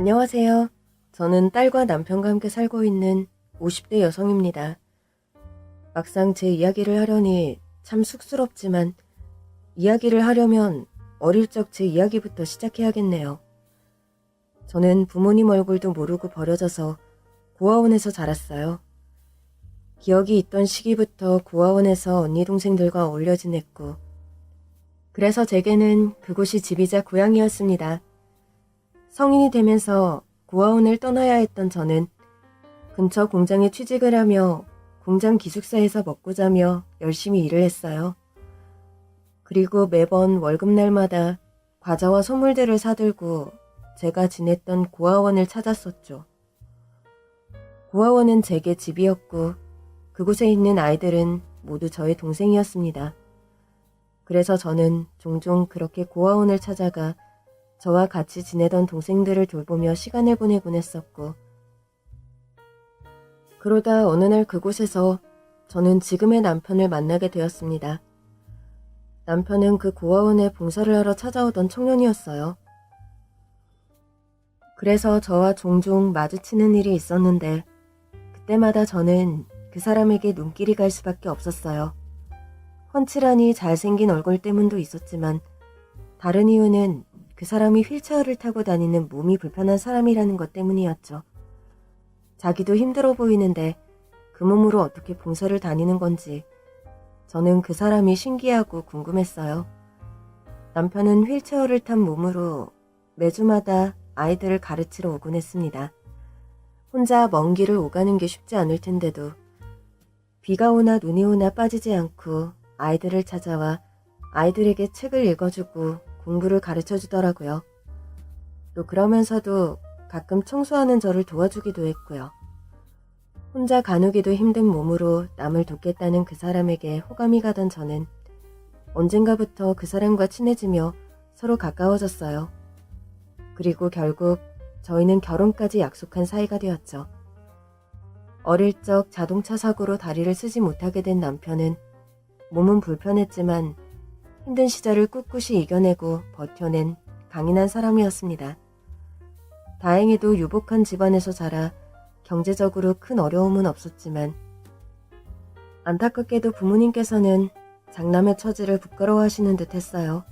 안녕하세요. 저는 딸과 남편과 함께 살고 있는 50대 여성입니다. 막상 제 이야기를 하려니 참 쑥스럽지만 이야기를 하려면 어릴 적 제 이야기부터 시작해야겠네요. 저는 부모님 얼굴도 모르고 버려져서 고아원에서 자랐어요. 기억이 있던 시기부터 고아원에서 언니 동생들과 어울려 지냈고 그래서 제게는 그곳이 집이자 고향이었습니다. 성인이 되면서 고아원을 떠나야 했던 저는 근처 공장에 취직을 하며 공장 기숙사에서 먹고 자며 열심히 일을 했어요. 그리고 매번 월급날마다 과자와 선물들을 사들고 제가 지냈던 고아원을 찾았었죠. 고아원은 제게 집이었고 그곳에 있는 아이들은 모두 저의 동생이었습니다. 그래서 저는 종종 그렇게 고아원을 찾아가 저와 같이 지내던 동생들을 돌보며 시간을 보내곤 했었고 그러다 어느 날 그곳에서 저는 지금의 남편을 만나게 되었습니다. 남편은 그 고아원에 봉사를 하러 찾아오던 청년이었어요. 그래서 저와 종종 마주치는 일이 있었는데 그때마다 저는 그 사람에게 눈길이 갈 수밖에 없었어요. 훤칠하니 잘생긴 얼굴 때문도 있었지만 다른 이유는 그 사람이 휠체어를 타고 다니는 몸이 불편한 사람이라는 것 때문이었죠. 자기도 힘들어 보이는데 그 몸으로 어떻게 봉사를 다니는 건지 저는 그 사람이 신기하고 궁금했어요. 남편은 휠체어를 탄 몸으로 매주마다 아이들을 가르치러 오곤 했습니다. 혼자 먼 길을 오가는 게 쉽지 않을 텐데도 비가 오나 눈이 오나 빠지지 않고 아이들을 찾아와 아이들에게 책을 읽어주고 공부를 가르쳐 주더라고요. 또 그러면서도 가끔 청소하는 저를 도와주기도 했고요. 혼자 가누기도 힘든 몸으로 남을 돕겠다는 그 사람에게 호감이 가던 저는 언젠가부터 그 사람과 친해지며 서로 가까워졌어요. 그리고 결국 저희는 결혼까지 약속한 사이가 되었죠. 어릴 적 자동차 사고로 다리를 쓰지 못하게 된 남편은 몸은 불편했지만 힘든 시절을 꿋꿋이 이겨내고 버텨낸 강인한 사람이었습니다. 다행히도 유복한 집안에서 자라 경제적으로 큰 어려움은 없었지만 안타깝게도 부모님께서는 장남의 처지를 부끄러워하시는 듯 했어요.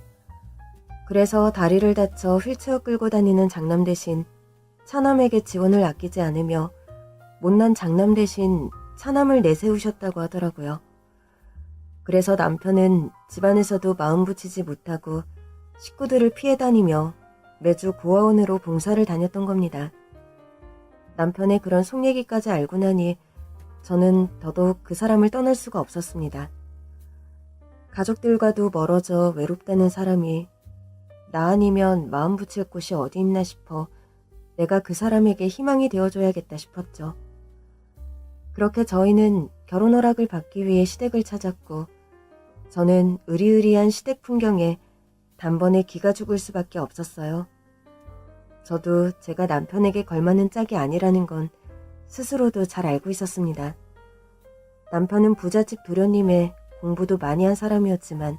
그래서 다리를 다쳐 휠체어 끌고 다니는 장남 대신 차남에게 지원을 아끼지 않으며 못난 장남 대신 차남을 내세우셨다고 하더라고요. 그래서 남편은 집안에서도 마음 붙이지 못하고 식구들을 피해 다니며 매주 고아원으로 봉사를 다녔던 겁니다. 남편의 그런 속 얘기까지 알고 나니 저는 더더욱 그 사람을 떠날 수가 없었습니다. 가족들과도 멀어져 외롭다는 사람이 나 아니면 마음 붙일 곳이 어디 있나 싶어 내가 그 사람에게 희망이 되어줘야겠다 싶었죠. 그렇게 저희는 결혼 허락을 받기 위해 시댁을 찾았고 저는 으리으리한 시댁 풍경에 단번에 기가 죽을 수밖에 없었어요. 저도 제가 남편에게 걸맞는 짝이 아니라는 건 스스로도 잘 알고 있었습니다. 남편은 부잣집 도련님에 공부도 많이 한 사람이었지만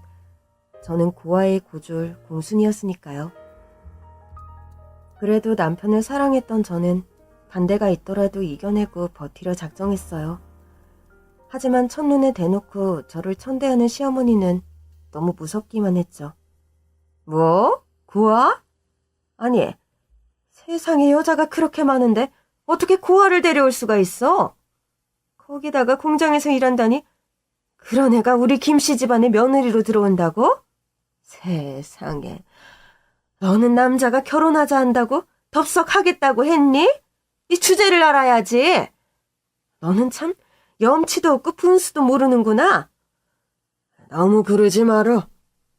저는 고아의 고졸 공순이었으니까요. 그래도 남편을 사랑했던 저는 반대가 있더라도 이겨내고 버티려 작정했어요. 하지만 첫눈에 대놓고 저를 천대하는 시어머니는 너무 무섭기만 했죠. 뭐? 고아? 아니, 세상에 여자가 그렇게 많은데 어떻게 고아를 데려올 수가 있어? 거기다가 공장에서 일한다니 그런 애가 우리 김씨 집안에 며느리로 들어온다고? 세상에, 너는 남자가 결혼하자 한다고 덥석하겠다고 했니? 이 주제를 알아야지. 너는 참 염치도 없고 분수도 모르는구나. 너무 그러지 마라.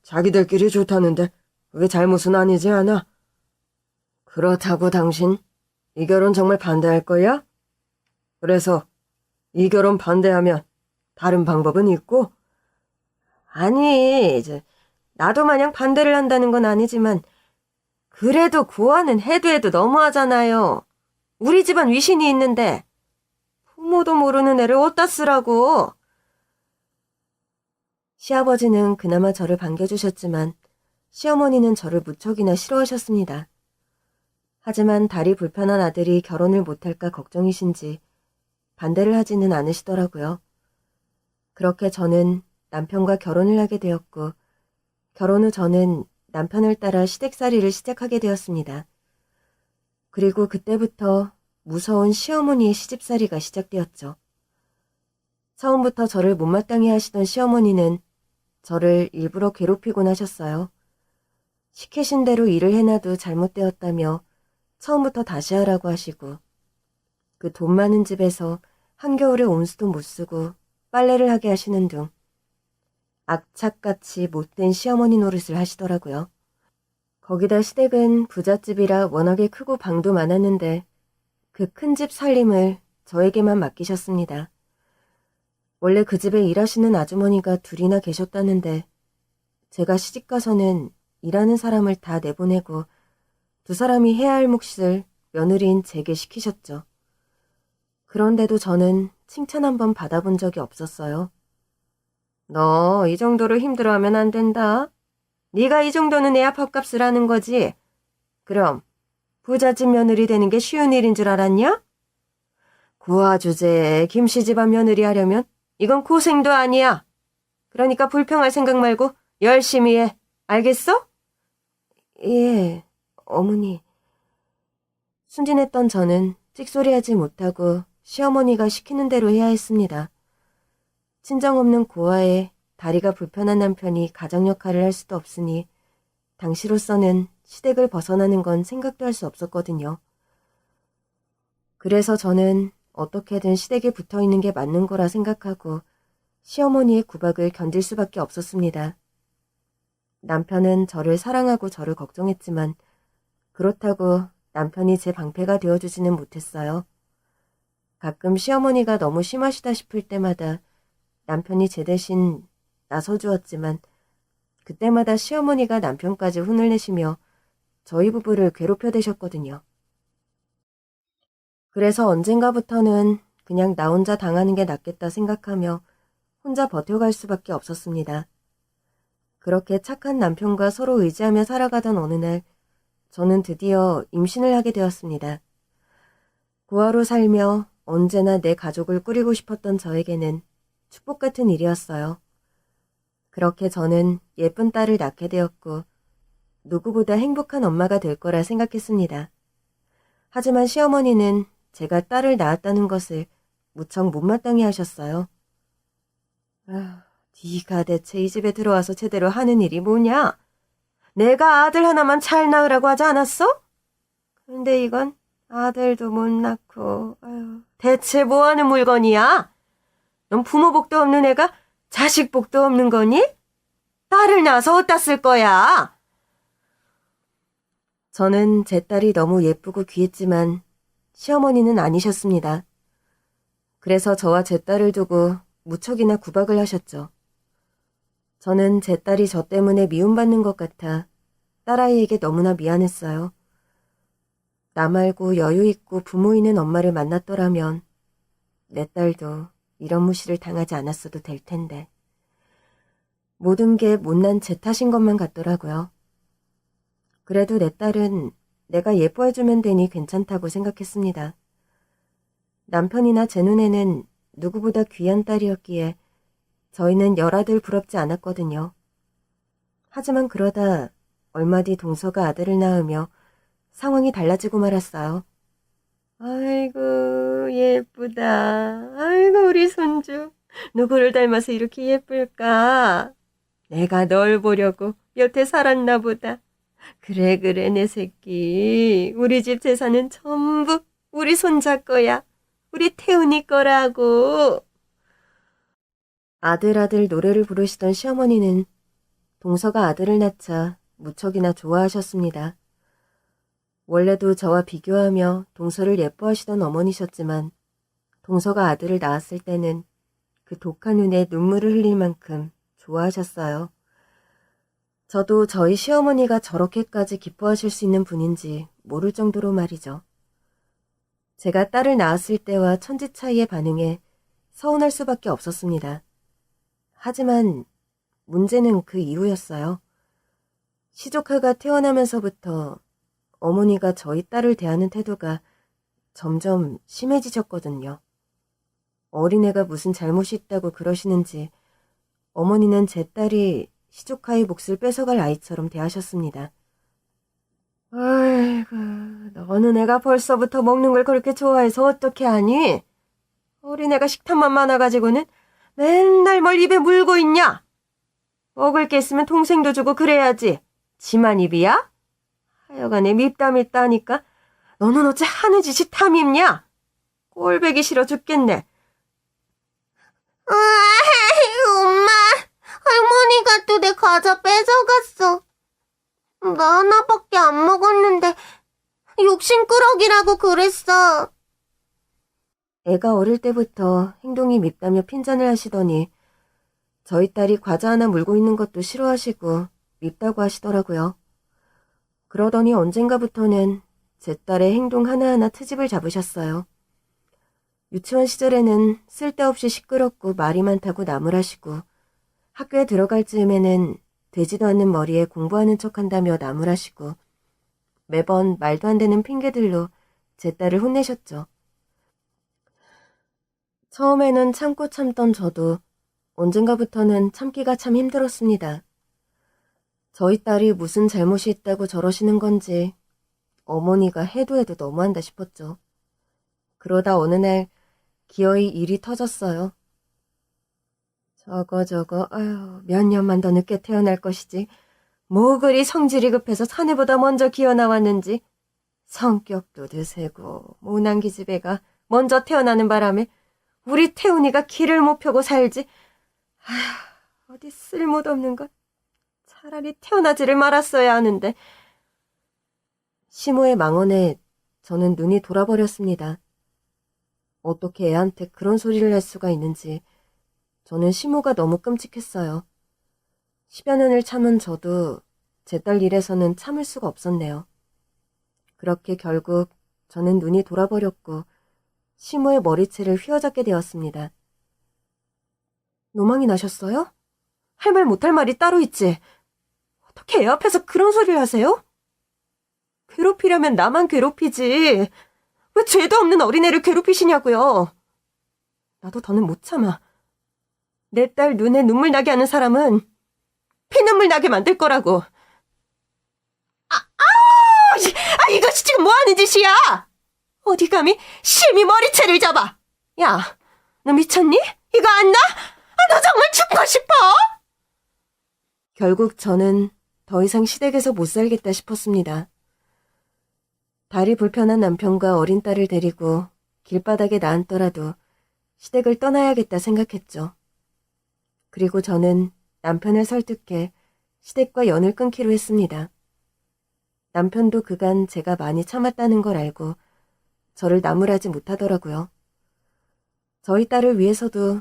자기들끼리 좋다는데 그게 잘못은 아니지 않아. 그렇다고 당신 이 결혼 정말 반대할 거야? 그래서 이 결혼 반대하면 다른 방법은 있고? 아니, 나도 마냥 반대를 한다는 건 아니지만 그래도 고아는 해도 해도 너무하잖아요. 우리 집안 위신이 있는데 부모도 모르는 애를 어디다 쓰라고. 시아버지는 그나마 저를 반겨주셨지만 시어머니는 저를 무척이나 싫어하셨습니다. 하지만 다리 불편한 아들이 결혼을 못할까 걱정이신지 반대를 하지는 않으시더라고요. 그렇게 저는 남편과 결혼을 하게 되었고, 결혼 후 저는 남편을 따라 시댁살이를 시작하게 되었습니다. 그리고 그때부터 무서운 시어머니의 시집살이가 시작되었죠. 처음부터 저를 못마땅해 하시던 시어머니는 저를 일부러 괴롭히곤 하셨어요. 시키신 대로 일을 해놔도 잘못되었다며 처음부터 다시 하라고 하시고, 그 돈 많은 집에서 한겨울에 온수도 못 쓰고 빨래를 하게 하시는 등 악착같이 못된 시어머니 노릇을 하시더라고요. 거기다 시댁은 부잣집이라 워낙에 크고 방도 많았는데 그 큰 집 살림을 저에게만 맡기셨습니다. 원래 그 집에 일하시는 아주머니가 둘이나 계셨다는데 제가 시집가서는 일하는 사람을 다 내보내고 두 사람이 해야 할 몫을 며느리인 제게 시키셨죠. 그런데도 저는 칭찬 한 번 받아본 적이 없었어요. 너 이 정도로 힘들어하면 안 된다. 네가 이 정도는 애야 밥값을 하는 거지. 그럼 부잣집 며느리 되는 게 쉬운 일인 줄 알았냐? 구화 주제에 김씨집안 며느리 하려면 이건 고생도 아니야. 그러니까 불평할 생각 말고 열심히 해. 알겠어? 예, 어머니. 순진했던 저는 찍소리하지 못하고 시어머니가 시키는 대로 해야 했습니다. 친정 없는 고아에 다리가 불편한 남편이 가정 역할을 할 수도 없으니 당시로서는 시댁을 벗어나는 건 생각도 할 수 없었거든요. 그래서 저는 어떻게든 시댁에 붙어 있는 게 맞는 거라 생각하고 시어머니의 구박을 견딜 수밖에 없었습니다. 남편은 저를 사랑하고 저를 걱정했지만 그렇다고 남편이 제 방패가 되어주지는 못했어요. 가끔 시어머니가 너무 심하시다 싶을 때마다 남편이 제 대신 나서주었지만 그때마다 시어머니가 남편까지 혼을 내시며 저희 부부를 괴롭혀대셨거든요. 그래서 언젠가부터는 그냥 나 혼자 당하는 게 낫겠다 생각하며 혼자 버텨갈 수밖에 없었습니다. 그렇게 착한 남편과 서로 의지하며 살아가던 어느 날 저는 드디어 임신을 하게 되었습니다. 고아로 살며 언제나 내 가족을 꾸리고 싶었던 저에게는 축복 같은 일이었어요. 그렇게 저는 예쁜 딸을 낳게 되었고 누구보다 행복한 엄마가 될 거라 생각했습니다. 하지만 시어머니는 제가 딸을 낳았다는 것을 무척 못마땅해 하셨어요. 네가 대체 이 집에 들어와서 제대로 하는 일이 뭐냐? 내가 아들 하나만 잘 낳으라고 하지 않았어? 근데 이건 아들도 못 낳고 대체 뭐하는 물건이야? 넌 부모 복도 없는 애가 자식 복도 없는 거니? 딸을 낳아서 어디다 쓸 거야? 저는 제 딸이 너무 예쁘고 귀했지만 시어머니는 아니셨습니다. 그래서 저와 제 딸을 두고 무척이나 구박을 하셨죠. 저는 제 딸이 저 때문에 미움받는 것 같아 딸아이에게 너무나 미안했어요. 나 말고 여유 있고 부모 있는 엄마를 만났더라면 내 딸도 이런 무시를 당하지 않았어도 될 텐데. 모든 게 못난 제 탓인 것만 같더라고요. 그래도 내 딸은 내가 예뻐해주면 되니 괜찮다고 생각했습니다. 남편이나 제 눈에는 누구보다 귀한 딸이었기에 저희는 열아들 부럽지 않았거든요. 하지만 그러다 얼마 뒤 동서가 아들을 낳으며 상황이 달라지고 말았어요. 아이고 예쁘다. 아이고 우리 손주. 누구를 닮아서 이렇게 예쁠까? 내가 널 보려고 여태 살았나 보다. 그래 내 새끼. 우리 집 재산은 전부 우리 손자 거야. 우리 태훈이 거라고. 아들 노래를 부르시던 시어머니는 동서가 아들을 낳자 무척이나 좋아하셨습니다. 원래도 저와 비교하며 동서를 예뻐하시던 어머니셨지만 동서가 아들을 낳았을 때는 그 독한 눈에 눈물을 흘릴 만큼 좋아하셨어요. 저도 저희 시어머니가 저렇게까지 기뻐하실 수 있는 분인지 모를 정도로 말이죠. 제가 딸을 낳았을 때와 천지 차이의 반응에 서운할 수밖에 없었습니다. 하지만 문제는 그 이후였어요. 시조카가 태어나면서부터 어머니가 저희 딸을 대하는 태도가 점점 심해지셨거든요. 어린애가 무슨 잘못이 있다고 그러시는지 어머니는 제 딸이 시조카의 몫을 뺏어갈 아이처럼 대하셨습니다. 아이고, 너는 애가 벌써부터 먹는 걸 그렇게 좋아해서 어떻게 하니? 어린애가 식탐만 많아가지고는 맨날 뭘 입에 물고 있냐? 먹을 게 있으면 동생도 주고 그래야지. 지만 입이야? 하여간에 밉다 너는 어째 하는 짓이 탐입냐? 꼴배기 싫어 죽겠네. 엄마, 할머니가 또 내 과자 뺏어갔어. 나 하나밖에 안 먹었는데 욕심꾸러기라고 그랬어. 애가 어릴 때부터 행동이 밉다며 핀잔을 하시더니 저희 딸이 과자 하나 물고 있는 것도 싫어하시고 밉다고 하시더라고요. 그러더니 언젠가부터는 제 딸의 행동 하나하나 트집을 잡으셨어요. 유치원 시절에는 쓸데없이 시끄럽고 말이 많다고 나무라시고 학교에 들어갈 즈음에는 되지도 않는 머리에 공부하는 척한다며 나무라시고 매번 말도 안 되는 핑계들로 제 딸을 혼내셨죠. 처음에는 참고 참던 저도 언젠가부터는 참기가 참 힘들었습니다. 저희 딸이 무슨 잘못이 있다고 저러시는 건지 어머니가 해도 너무한다 싶었죠. 그러다 어느 날 기어이 일이 터졌어요. 저거 아유 몇 년만 더 늦게 태어날 것이지 뭐 그리 성질이 급해서 사내보다 먼저 기어 나왔는지 성격도 드세고 모난 기집애가 먼저 태어나는 바람에 우리 태훈이가 길을 못 펴고 살지. 아휴 어디 쓸모도 없는 것. 차라리 태어나지를 말았어야 하는데. 시모의 망언에 저는 눈이 돌아버렸습니다. 어떻게 애한테 그런 소리를 할 수가 있는지 저는 시모가 너무 끔찍했어요. 10여 년을 참은 저도 제 딸 일에서는 참을 수가 없었네요. 그렇게 결국 저는 눈이 돌아버렸고 시모의 머리채를 휘어잡게 되었습니다. 노망이 나셨어요? 할 말 못할 말이 따로 있지. 어떻게 애 앞에서 그런 소리를 하세요? 괴롭히려면 나만 괴롭히지. 왜 죄도 없는 어린애를 괴롭히시냐고요. 나도 더는 못 참아. 내 딸 눈에 눈물 나게 하는 사람은 피눈물 나게 만들 거라고. 이것이 지금 뭐 하는 짓이야? 어디 감히 심히 머리채를 잡아. 야, 너 미쳤니? 이거 안 나? 너 정말 죽고 싶어? 결국 저는 더 이상 시댁에서 못 살겠다 싶었습니다. 다리 불편한 남편과 어린 딸을 데리고 길바닥에 나앉더라도 시댁을 떠나야겠다 생각했죠. 그리고 저는 남편을 설득해 시댁과 연을 끊기로 했습니다. 남편도 그간 제가 많이 참았다는 걸 알고 저를 나무라지 못하더라고요. 저희 딸을 위해서도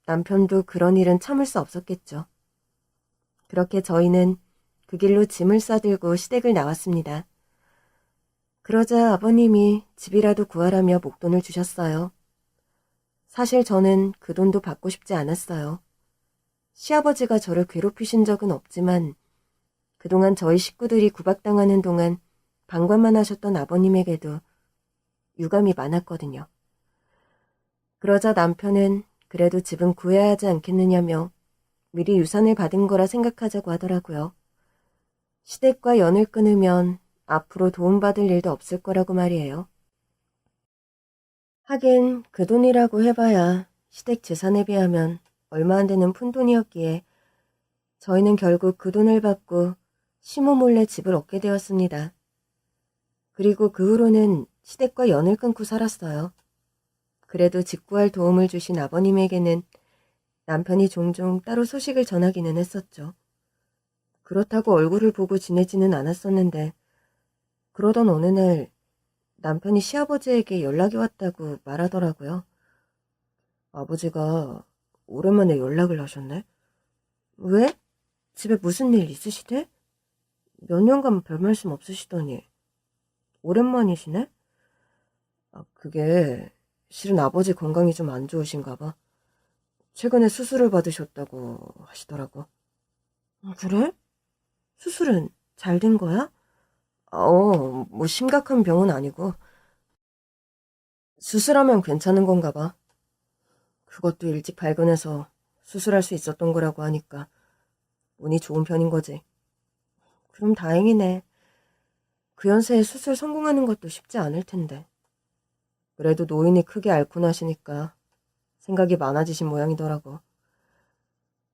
남편도 그런 일은 참을 수 없었겠죠. 그렇게 저희는 그 길로 짐을 싸들고 시댁을 나왔습니다. 그러자 아버님이 집이라도 구하라며 목돈을 주셨어요. 사실 저는 그 돈도 받고 싶지 않았어요. 시아버지가 저를 괴롭히신 적은 없지만 그동안 저희 식구들이 구박당하는 동안 방관만 하셨던 아버님에게도 유감이 많았거든요. 그러자 남편은 그래도 집은 구해야 하지 않겠느냐며 미리 유산을 받은 거라 생각하자고 하더라고요. 시댁과 연을 끊으면 앞으로 도움받을 일도 없을 거라고 말이에요. 하긴 그 돈이라고 해봐야 시댁 재산에 비하면 얼마 안 되는 푼돈이었기에 저희는 결국 그 돈을 받고 시모 몰래 집을 얻게 되었습니다. 그리고 그 후로는 시댁과 연을 끊고 살았어요. 그래도 집 구할 도움을 주신 아버님에게는 남편이 종종 따로 소식을 전하기는 했었죠. 그렇다고 얼굴을 보고 지내지는 않았었는데 그러던 어느 날 남편이 시아버지에게 연락이 왔다고 말하더라고요. 아버지가 오랜만에 연락을 하셨네. 왜? 집에 무슨 일 있으시대? 몇 년간 별 말씀 없으시더니 오랜만이시네? 그게 실은 아버지 건강이 좀 안 좋으신가 봐. 최근에 수술을 받으셨다고 하시더라고. 그래? 수술은 잘 된 거야? 뭐 심각한 병은 아니고 수술하면 괜찮은 건가 봐. 그것도 일찍 발견해서 수술할 수 있었던 거라고 하니까 운이 좋은 편인 거지. 그럼 다행이네. 그 연세에 수술 성공하는 것도 쉽지 않을 텐데. 그래도 노인이 크게 앓고 나시니까 생각이 많아지신 모양이더라고.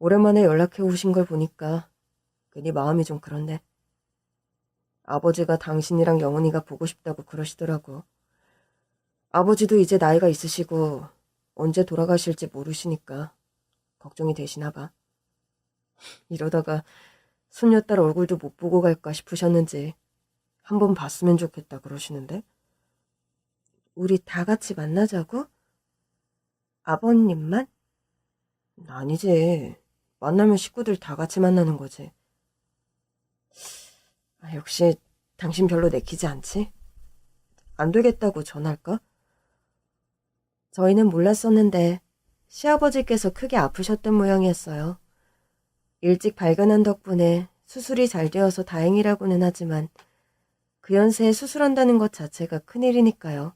오랜만에 연락해 오신 걸 보니까 괜히 마음이 좀 그렇네. 아버지가 당신이랑 영훈이가 보고 싶다고 그러시더라고. 아버지도 이제 나이가 있으시고 언제 돌아가실지 모르시니까 걱정이 되시나 봐. 이러다가 손녀딸 얼굴도 못 보고 갈까 싶으셨는지 한번 봤으면 좋겠다 그러시는데. 우리 다 같이 만나자고? 아버님만? 아니지. 만나면 식구들 다 같이 만나는 거지. 역시 당신 별로 내키지 않지? 안 되겠다고 전할까? 저희는 몰랐었는데 시아버지께서 크게 아프셨던 모양이었어요. 일찍 발견한 덕분에 수술이 잘 되어서 다행이라고는 하지만 그 연세에 수술한다는 것 자체가 큰일이니까요.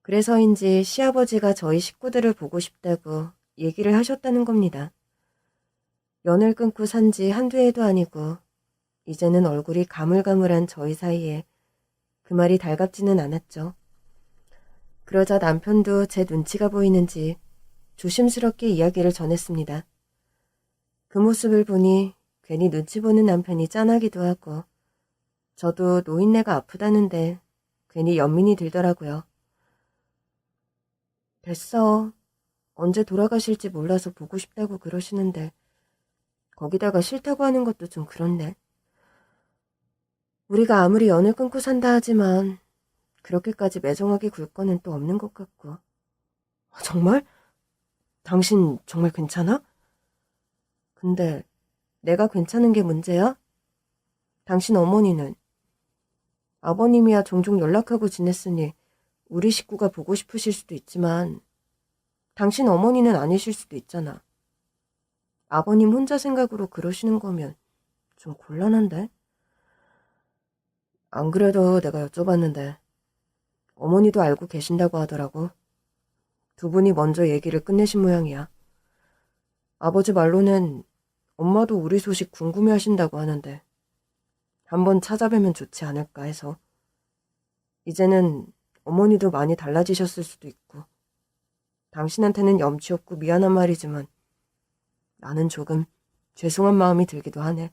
그래서인지 시아버지가 저희 식구들을 보고 싶다고 얘기를 하셨다는 겁니다. 연을 끊고 산 지 한두 해도 아니고 이제는 얼굴이 가물가물한 저희 사이에 그 말이 달갑지는 않았죠. 그러자 남편도 제 눈치가 보이는지 조심스럽게 이야기를 전했습니다. 그 모습을 보니 괜히 눈치 보는 남편이 짠하기도 하고 저도 노인네가 아프다는데 괜히 연민이 들더라고요. 됐어. 언제 돌아가실지 몰라서 보고 싶다고 그러시는데 거기다가 싫다고 하는 것도 좀 그렇네. 우리가 아무리 연을 끊고 산다 하지만 그렇게까지 매정하게 굴 거는 또 없는 것 같고. 정말? 당신 정말 괜찮아? 근데 내가 괜찮은 게 문제야? 당신 어머니는? 아버님이야 종종 연락하고 지냈으니 우리 식구가 보고 싶으실 수도 있지만 당신 어머니는 아니실 수도 있잖아. 아버님 혼자 생각으로 그러시는 거면 좀 곤란한데? 안 그래도 내가 여쭤봤는데 어머니도 알고 계신다고 하더라고. 두 분이 먼저 얘기를 끝내신 모양이야. 아버지 말로는 엄마도 우리 소식 궁금해하신다고 하는데 한번 찾아뵈면 좋지 않을까 해서. 이제는 어머니도 많이 달라지셨을 수도 있고 당신한테는 염치 없고 미안한 말이지만 나는 조금 죄송한 마음이 들기도 하네.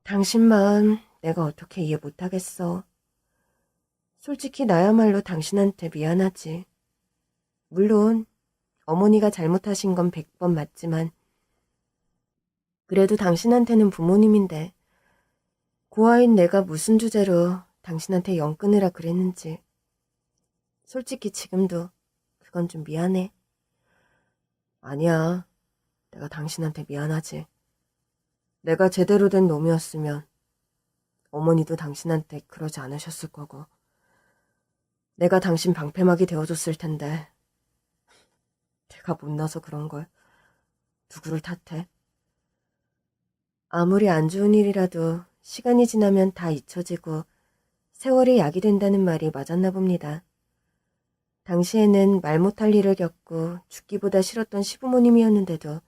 당신 마음 내가 어떻게 이해 못하겠어. 솔직히 나야말로 당신한테 미안하지. 물론 어머니가 잘못하신 건 100번 맞지만 그래도 당신한테는 부모님인데 고아인 내가 무슨 주제로 당신한테 연 끊으라 그랬는지 솔직히 지금도 그건 좀 미안해. 아니야. 내가 당신한테 미안하지. 내가 제대로 된 놈이었으면 어머니도 당신한테 그러지 않으셨을 거고 내가 당신 방패막이 되어줬을 텐데 내가 못나서 그런 걸 누구를 탓해? 아무리 안 좋은 일이라도 시간이 지나면 다 잊혀지고 세월이 약이 된다는 말이 맞았나 봅니다. 당시에는 말 못할 일을 겪고 죽기보다 싫었던 시부모님이었는데도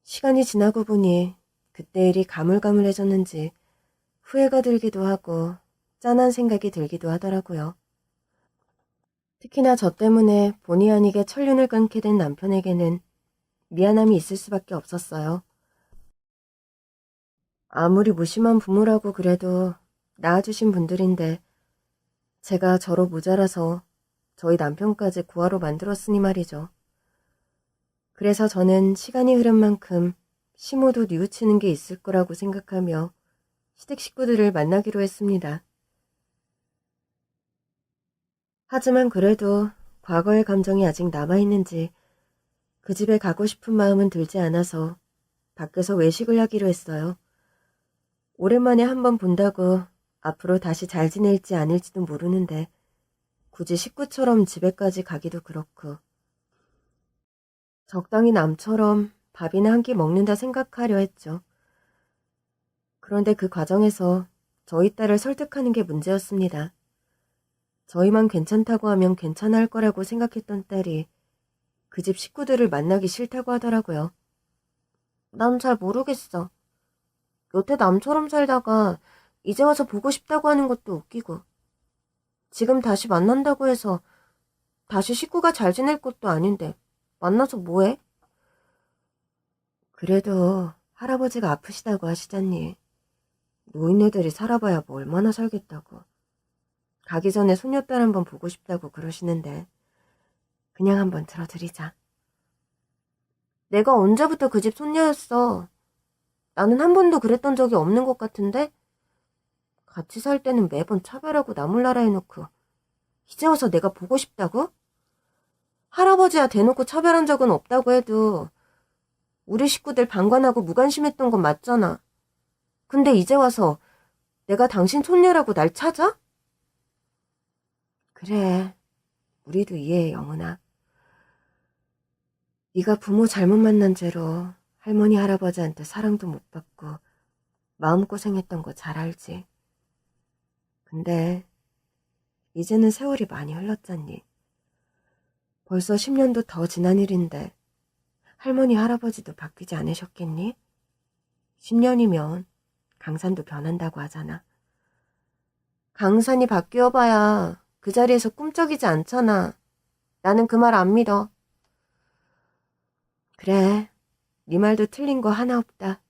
시간이 지나고 보니 그때 일이 가물가물해졌는지 후회가 들기도 하고 짠한 생각이 들기도 하더라고요. 특히나 저 때문에 본의 아니게 천륜을 끊게 된 남편에게는 미안함이 있을 수밖에 없었어요. 아무리 무심한 부모라고 그래도 낳아주신 분들인데 제가 저로 모자라서 저희 남편까지 고아로 만들었으니 말이죠. 그래서 저는 시간이 흐른 만큼 시모도 뉘우치는 게 있을 거라고 생각하며 시댁 식구들을 만나기로 했습니다. 하지만 그래도 과거의 감정이 아직 남아있는지 그 집에 가고 싶은 마음은 들지 않아서 밖에서 외식을 하기로 했어요. 오랜만에 한번 본다고 앞으로 다시 잘 지낼지 아닐지도 모르는데 굳이 식구처럼 집에까지 가기도 그렇고 적당히 남처럼 밥이나 한 끼 먹는다 생각하려 했죠. 그런데 그 과정에서 저희 딸을 설득하는 게 문제였습니다. 저희만 괜찮다고 하면 괜찮아 할 거라고 생각했던 딸이 그 집 식구들을 만나기 싫다고 하더라고요. 난 잘 모르겠어. 여태 남처럼 살다가 이제 와서 보고 싶다고 하는 것도 웃기고, 지금 다시 만난다고 해서 다시 식구가 잘 지낼 것도 아닌데 만나서 뭐해? 그래도 할아버지가 아프시다고 하시잖니. 노인네들이 살아봐야 뭐 얼마나 살겠다고. 가기 전에 손녀딸 한번 보고 싶다고 그러시는데 그냥 한번 들어드리자. 내가 언제부터 그 집 손녀였어. 나는 한 번도 그랬던 적이 없는 것 같은데 같이 살 때는 매번 차별하고 나몰라라 해놓고 이제 와서 내가 보고 싶다고? 할아버지야 대놓고 차별한 적은 없다고 해도 우리 식구들 방관하고 무관심했던 건 맞잖아. 근데 이제 와서 내가 당신 손녀라고 날 찾아? 그래, 우리도 이해해, 영은아. 네가 부모 잘못 만난 죄로 할머니 할아버지한테 사랑도 못 받고 마음고생했던 거 잘 알지. 근데 이제는 세월이 많이 흘렀잖니. 벌써 10년도 더 지난 일인데 할머니 할아버지도 바뀌지 않으셨겠니? 10년이면 강산도 변한다고 하잖아. 강산이 바뀌어봐야 그 자리에서 꿈쩍이지 않잖아. 나는 그 말 안 믿어. 그래, 네 말도 틀린 거 하나 없다.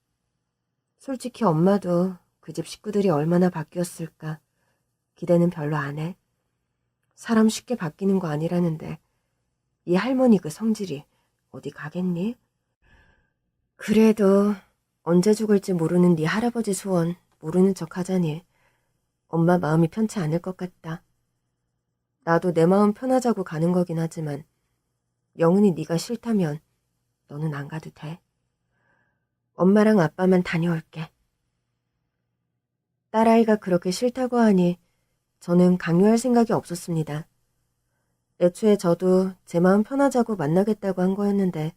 솔직히 엄마도 그 집 식구들이 얼마나 바뀌었을까 기대는 별로 안 해. 사람 쉽게 바뀌는 거 아니라는데 이 할머니 그 성질이 어디 가겠니? 그래도 언제 죽을지 모르는 네 할아버지 소원 모르는 척 하자니 엄마 마음이 편치 않을 것 같다. 나도 내 마음 편하자고 가는 거긴 하지만 영은이 네가 싫다면 너는 안 가도 돼. 엄마랑 아빠만 다녀올게. 딸아이가 그렇게 싫다고 하니 저는 강요할 생각이 없었습니다. 애초에 저도 제 마음 편하자고 만나겠다고 한 거였는데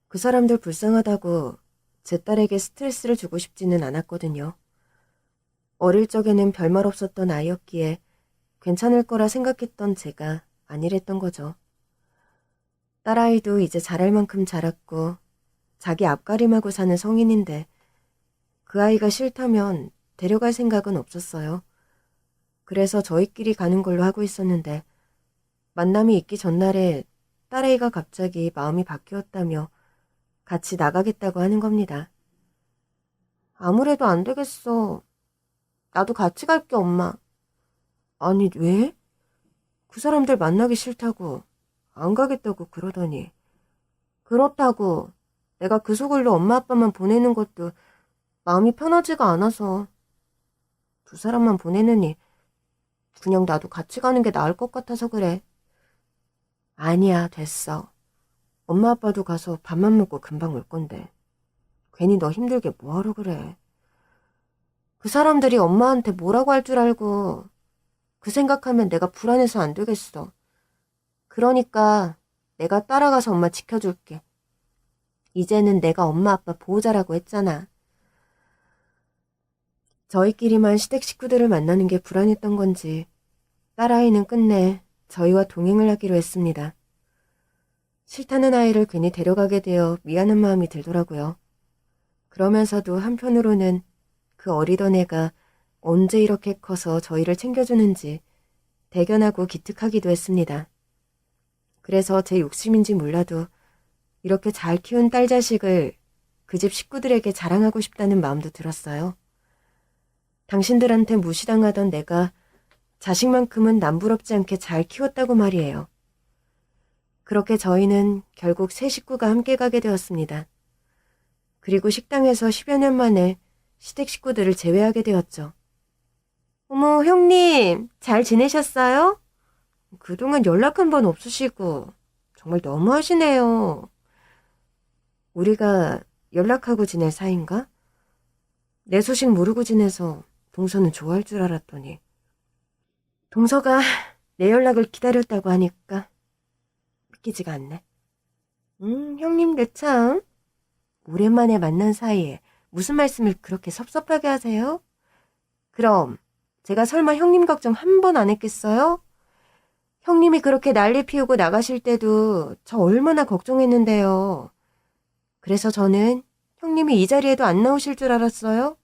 그 사람들 불쌍하다고 제 딸에게 스트레스를 주고 싶지는 않았거든요. 어릴 적에는 별말 없었던 아이였기에 괜찮을 거라 생각했던 제가 아니랬던 거죠. 딸아이도 이제 자랄 만큼 자랐고 자기 앞가림하고 사는 성인인데 그 아이가 싫다면 데려갈 생각은 없었어요. 그래서 저희끼리 가는 걸로 하고 있었는데 만남이 있기 전날에 딸아이가 갑자기 마음이 바뀌었다며 같이 나가겠다고 하는 겁니다. 아무래도 안 되겠어. 나도 같이 갈게, 엄마. 아니, 왜? 그 사람들 만나기 싫다고 안 가겠다고 그러더니. 그렇다고 내가 그 속을로 엄마 아빠만 보내는 것도 마음이 편하지가 않아서. 두 사람만 보내느니 그냥 나도 같이 가는 게 나을 것 같아서 그래. 아니야, 됐어. 엄마 아빠도 가서 밥만 먹고 금방 올 건데. 괜히 너 힘들게 뭐하러 그래. 그 사람들이 엄마한테 뭐라고 할 줄 알고 그 생각하면 내가 불안해서 안 되겠어. 그러니까 내가 따라가서 엄마 지켜줄게. 이제는 내가 엄마 아빠 보호자라고 했잖아. 저희끼리만 시댁 식구들을 만나는 게 불안했던 건지 딸아이는 끝내 저희와 동행을 하기로 했습니다. 싫다는 아이를 괜히 데려가게 되어 미안한 마음이 들더라고요. 그러면서도 한편으로는 그 어리던 애가 언제 이렇게 커서 저희를 챙겨주는지 대견하고 기특하기도 했습니다. 그래서 제 욕심인지 몰라도 이렇게 잘 키운 딸 자식을 그 집 식구들에게 자랑하고 싶다는 마음도 들었어요. 당신들한테 무시당하던 내가 자식만큼은 남부럽지 않게 잘 키웠다고 말이에요. 그렇게 저희는 결국 세 식구가 함께 가게 되었습니다. 그리고 식당에서 10여 년 만에 시댁 식구들을 제외하게 되었죠. 어머, 형님, 잘 지내셨어요? 그동안 연락 한 번 없으시고 정말 너무하시네요. 우리가 연락하고 지낼 사이인가? 내 소식 모르고 지내서 동서는 좋아할 줄 알았더니 동서가 내 연락을 기다렸다고 하니까 믿기지가 않네. 형님들 참 오랜만에 만난 사이에 무슨 말씀을 그렇게 섭섭하게 하세요? 그럼 제가 설마 형님 걱정 한 번 안 했겠어요? 형님이 그렇게 난리 피우고 나가실 때도 저 얼마나 걱정했는데요. 그래서 저는 형님이 이 자리에도 안 나오실 줄 알았어요.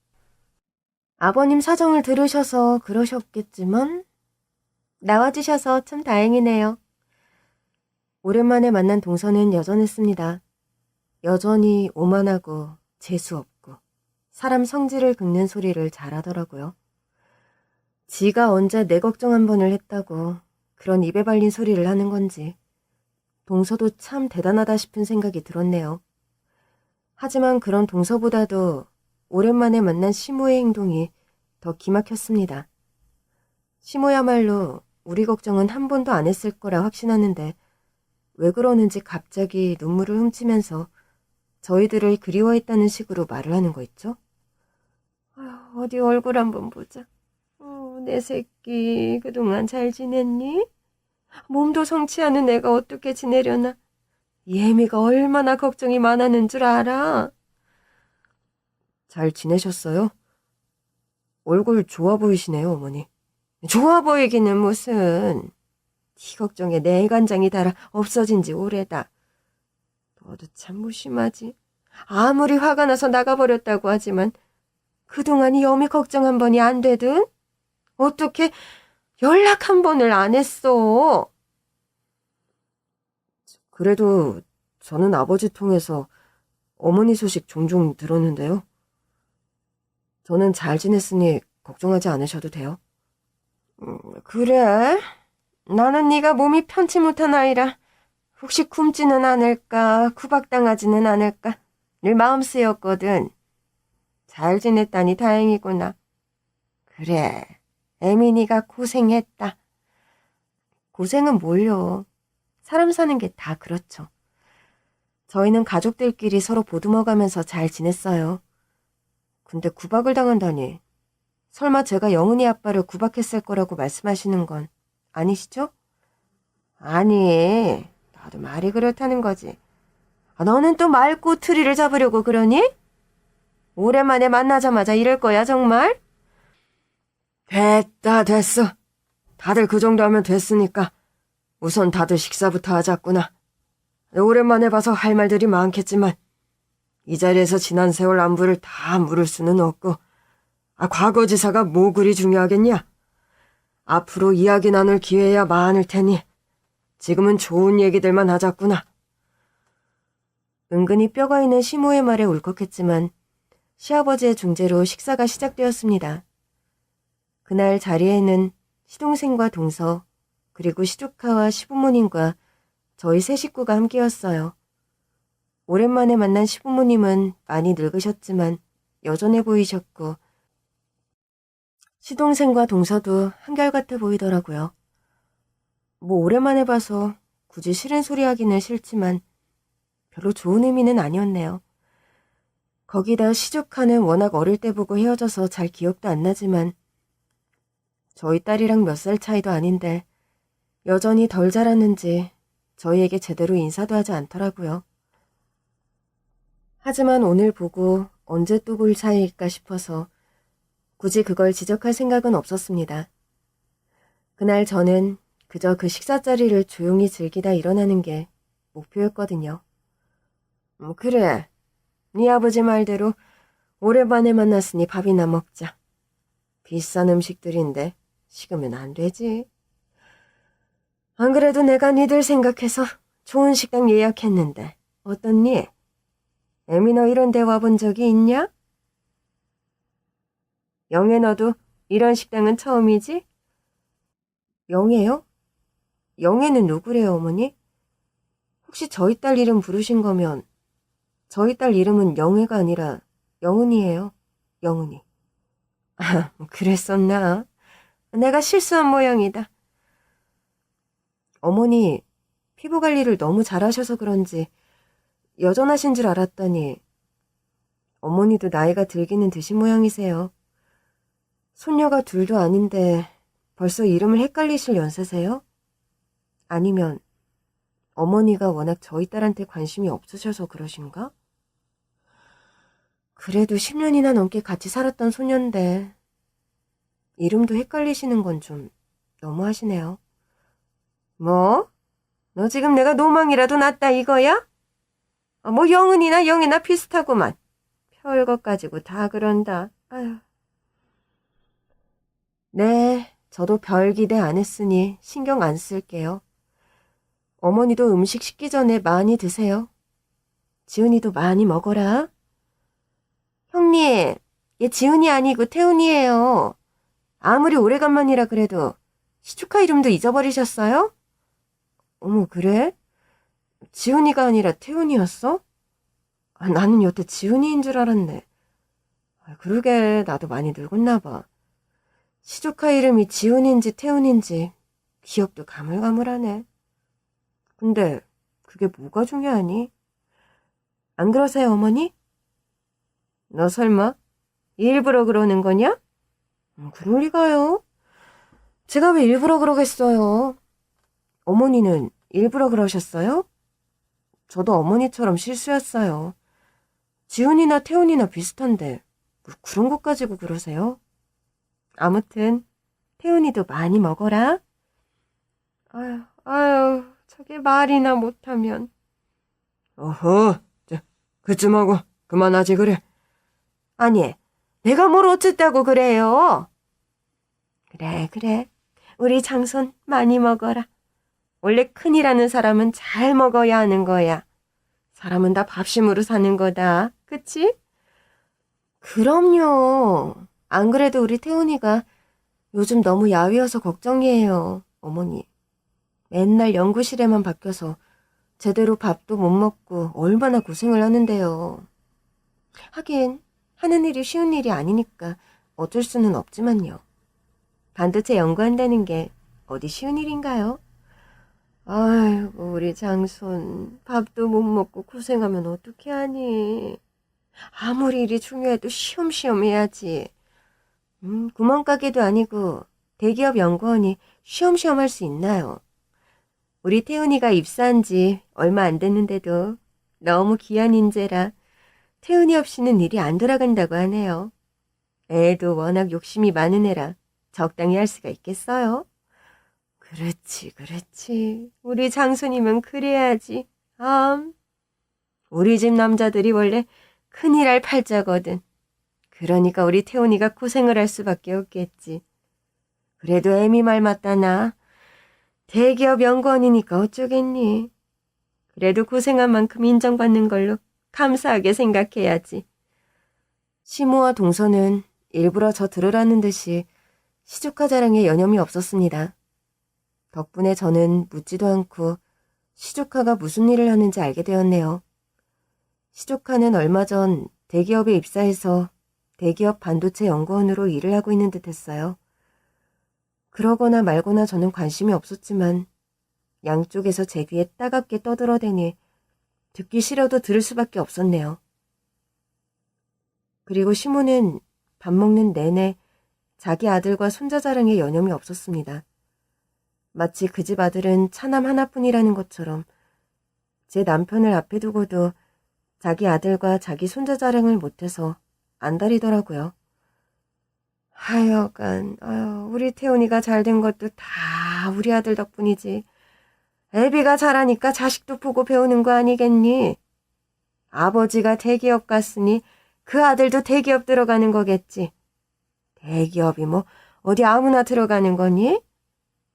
아버님 사정을 들으셔서 그러셨겠지만 나와주셔서 참 다행이네요. 오랜만에 만난 동서는 여전했습니다. 여전히 오만하고 재수없고 사람 성질을 긁는 소리를 잘하더라고요. 지가 언제 내 걱정 한 번을 했다고 그런 입에 발린 소리를 하는 건지 동서도 참 대단하다 싶은 생각이 들었네요. 하지만 그런 동서보다도 오랜만에 만난 시모의 행동이 더 기막혔습니다. 시모야말로 우리 걱정은 한 번도 안 했을 거라 확신하는데 왜 그러는지 갑자기 눈물을 훔치면서 저희들을 그리워했다는 식으로 말을 하는 거 있죠? 아휴, 어디 얼굴 한번 보자. 내 새끼 그동안 잘 지냈니? 몸도 성치 않은 애가 어떻게 지내려나? 예미가 얼마나 걱정이 많았는 줄 알아? 잘 지내셨어요? 얼굴 좋아 보이시네요, 어머니. 좋아 보이기는 무슨. 네 걱정에 내 간장이 달아 없어진 지 오래다. 너도 참 무심하지. 아무리 화가 나서 나가버렸다고 하지만 그동안 여미 걱정 한 번이 안 되든? 어떻게 연락 한 번을 안 했어? 그래도 저는 아버지 통해서 어머니 소식 종종 들었는데요. 저는 잘 지냈으니 걱정하지 않으셔도 돼요. 그래? 나는 네가 몸이 편치 못한 아이라 혹시 굶지는 않을까, 구박당하지는 않을까 늘 마음 쓰였거든. 잘 지냈다니 다행이구나. 그래, 에미니가 고생했다. 고생은 뭘요? 사람 사는 게 다 그렇죠. 저희는 가족들끼리 서로 보듬어가면서 잘 지냈어요. 근데 구박을 당한다니. 설마 제가 영은이 아빠를 구박했을 거라고 말씀하시는 건 아니시죠? 아니, 나도 말이 그렇다는 거지. 너는 또 말꼬투리를 잡으려고 그러니? 오랜만에 만나자마자 이럴 거야, 정말? 됐어. 다들 그 정도 하면 됐으니까 우선 다들 식사부터 하자꾸나. 오랜만에 봐서 할 말들이 많겠지만 이 자리에서 지난 세월 안부를 다 물을 수는 없고 과거지사가 뭐 그리 중요하겠냐? 앞으로 이야기 나눌 기회야 많을 테니 지금은 좋은 얘기들만 하자꾸나. 은근히 뼈가 있는 시모의 말에 울컥했지만 시아버지의 중재로 식사가 시작되었습니다. 그날 자리에는 시동생과 동서 그리고 시조카와 시부모님과 저희 세 식구가 함께였어요. 오랜만에 만난 시부모님은 많이 늙으셨지만 여전해 보이셨고 시동생과 동서도 한결같아 보이더라고요. 뭐 오랜만에 봐서 굳이 싫은 소리 하기는 싫지만 별로 좋은 의미는 아니었네요. 거기다 시조카는 워낙 어릴 때 보고 헤어져서 잘 기억도 안 나지만 저희 딸이랑 몇 살 차이도 아닌데 여전히 덜 자랐는지 저희에게 제대로 인사도 하지 않더라고요. 하지만 오늘 보고 언제 또 볼 사이일까 싶어서 굳이 그걸 지적할 생각은 없었습니다. 그날 저는 그저 그 식사 자리를 조용히 즐기다 일어나는 게 목표였거든요. 그래, 네 아버지 말대로 오랜만에 만났으니 밥이나 먹자. 비싼 음식들인데 식으면 안 되지. 안 그래도 내가 니들 생각해서 좋은 식당 예약했는데 어떻니? 애미 너 이런 데 와본 적이 있냐? 영애 너도 이런 식당은 처음이지? 영애요? 영애는 누구래요, 어머니? 혹시 저희 딸 이름 부르신 거면 저희 딸 이름은 영애가 아니라 영은이에요. 영은이. 아, 그랬었나? 내가 실수한 모양이다. 어머니, 피부 관리를 너무 잘하셔서 그런지 여전하신 줄 알았더니 어머니도 나이가 들기는 드신 모양이세요. 손녀가 둘도 아닌데 벌써 이름을 헷갈리실 연세세요? 아니면 어머니가 워낙 저희 딸한테 관심이 없으셔서 그러신가? 그래도 10년이나 넘게 같이 살았던 소년데 이름도 헷갈리시는 건 좀 너무하시네요. 뭐? 너 지금 내가 노망이라도 났다 이거야? 뭐 영은이나 영애나 비슷하구만. 별것 가지고 다 그런다. 아휴. 네, 저도 별 기대 안 했으니 신경 안 쓸게요. 어머니도 음식 식기 전에 많이 드세요. 지훈이도 많이 먹어라. 형님, 얘 지훈이 아니고 태훈이에요. 아무리 오래간만이라 그래도 시축아 이름도 잊어버리셨어요? 어머, 그래? 지훈이가 아니라 태훈이었어? 나는 여태 지훈이인 줄 알았네. 그러게, 나도 많이 늙었나 봐. 시조카 이름이 지훈인지 태훈인지 기억도 가물가물하네. 근데 그게 뭐가 중요하니? 안 그러세요, 어머니? 너 설마 일부러 그러는 거냐? 그럴 리가요. 제가 왜 일부러 그러겠어요. 어머니는 일부러 그러셨어요? 저도 어머니처럼 실수였어요. 지훈이나 태훈이나 비슷한데 뭐 그런 것 가지고 그러세요? 아무튼 태훈이도 많이 먹어라. 아유, 저게 말이나 못하면. 어허, 그쯤 하고 그만하지 그래. 아니, 내가 뭘 어쨌다고 그래요? 그래. 우리 장손 많이 먹어라. 원래 큰이라는 사람은 잘 먹어야 하는 거야. 사람은 다 밥심으로 사는 거다. 그치? 그럼요. 안 그래도 우리 태훈이가 요즘 너무 야위어서 걱정이에요, 어머니. 맨날 연구실에만 박혀서 제대로 밥도 못 먹고 얼마나 고생을 하는데요. 하긴 하는 일이 쉬운 일이 아니니까 어쩔 수는 없지만요. 반도체 연구한다는 게 어디 쉬운 일인가요? 아이고, 우리 장손 밥도 못 먹고 고생하면 어떻게 하니? 아무리 일이 중요해도 쉬엄쉬엄 해야지. 구멍가게도 아니고 대기업 연구원이 쉬엄쉬엄 할 수 있나요? 우리 태훈이가 입사한 지 얼마 안 됐는데도 너무 귀한 인재라 태훈이 없이는 일이 안 돌아간다고 하네요. 애도 워낙 욕심이 많은 애라 적당히 할 수가 있겠어요? 그렇지. 우리 장손이면 그래야지. 우리 집 남자들이 원래 큰일 할 팔자거든. 그러니까 우리 태훈이가 고생을 할 수밖에 없겠지. 그래도 애미 말 맞다나. 대기업 연구원이니까 어쩌겠니. 그래도 고생한 만큼 인정받는 걸로 감사하게 생각해야지. 시모와 동서는 일부러 저 들으라는 듯이 시조카 자랑에 여념이 없었습니다. 덕분에 저는 묻지도 않고 시조카가 무슨 일을 하는지 알게 되었네요. 시조카는 얼마 전 대기업에 입사해서 대기업 반도체 연구원으로 일을 하고 있는 듯 했어요. 그러거나 말거나 저는 관심이 없었지만 양쪽에서 제 귀에 따갑게 떠들어대니 듣기 싫어도 들을 수밖에 없었네요. 그리고 시모는 밥 먹는 내내 자기 아들과 손자 자랑에 여념이 없었습니다. 마치 그 집 아들은 차남 하나뿐이라는 것처럼 제 남편을 앞에 두고도 자기 아들과 자기 손자 자랑을 못해서 안달이더라고요. 하여간 우리 태훈이가 잘된 것도 다 우리 아들 덕분이지. 애비가 잘하니까 자식도 보고 배우는 거 아니겠니? 아버지가 대기업 갔으니 그 아들도 대기업 들어가는 거겠지. 대기업이 뭐 어디 아무나 들어가는 거니?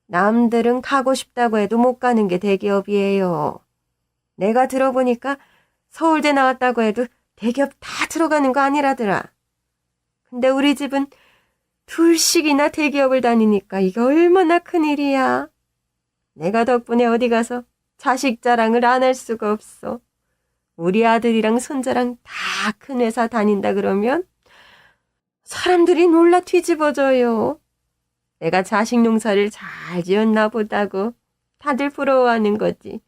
남들은 가고 싶다고 해도 못 가는 게 대기업이에요. 내가 들어보니까 서울대 나왔다고 해도 대기업 다 들어가는 거 아니라더라. 근데 우리 집은 둘씩이나 대기업을 다니니까 이게 얼마나 큰일이야. 내가 덕분에 어디 가서 자식 자랑을 안 할 수가 없어. 우리 아들이랑 손자랑 다 큰 회사 다닌다 그러면 사람들이 놀라 뒤집어져요. 내가 자식 농사를 잘 지었나 보다고 다들 부러워하는 거지.